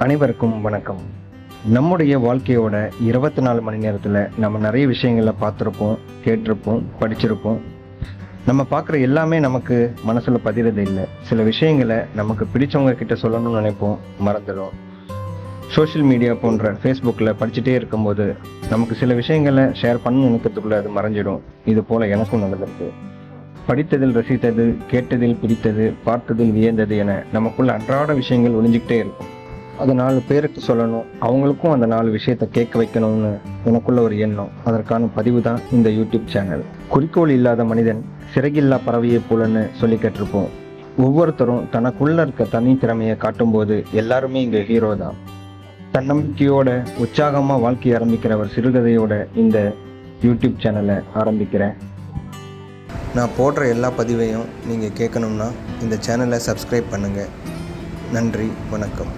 அனைவருக்கும் வணக்கம். நம்முடைய வாழ்க்கையோட 24 மணி நேரத்தில் நம்ம நிறைய விஷயங்களை பார்த்துருப்போம், கேட்டிருப்போம், படிச்சிருப்போம். நம்ம பார்க்குற எல்லாமே நமக்கு மனசில் பதிறது இல்லை. சில விஷயங்களை நமக்கு பிடிச்சவங்க கிட்ட சொல்லணும்னு நினைப்போம், மறந்துடும். சோஷியல் மீடியா போன்ற ஃபேஸ்புக்கில் படிச்சுட்டே இருக்கும்போது நமக்கு சில விஷயங்களை ஷேர் பண்ணணும்னு நினைக்கிறதுக்குள்ளே அது மறைஞ்சிடும். இது போல் எனக்கும் நடந்திருக்கு. படித்ததில் ரசித்தது, கேட்டதில் பிடித்தது, பார்த்ததில் வியந்தது என நமக்குள்ள அன்றாட விஷயங்கள் ஒளிஞ்சிக்கிட்டே இருக்கும். அது 4 பேருக்கு சொல்லணும், அவங்களுக்கும் அந்த 4 விஷயத்தை கேட்க வைக்கணும்னு எனக்குள்ள ஒரு எண்ணம். அதற்கான பதிவு தான் இந்த யூடியூப் சேனல். குறிக்கோள் இல்லாத மனிதன் சிறகில்லா பறவையை போலன்னு சொல்லி கேட்டிருப்போம். ஒவ்வொருத்தரும் தனக்குள்ள இருக்க தனி திறமையை காட்டும்போது எல்லாருமே இங்கே ஹீரோ தான். தன்னம்பிக்கையோட உற்சாகமாக வாழ்க்கையை ஆரம்பிக்கிற ஒரு சிறுகதையோட இந்த யூடியூப் சேனலை ஆரம்பிக்கிறேன். நான் போடுற எல்லா பதிவையும் நீங்கள் கேட்கணும்னா இந்த சேனலை சப்ஸ்கிரைப் பண்ணுங்கள். நன்றி, வணக்கம்.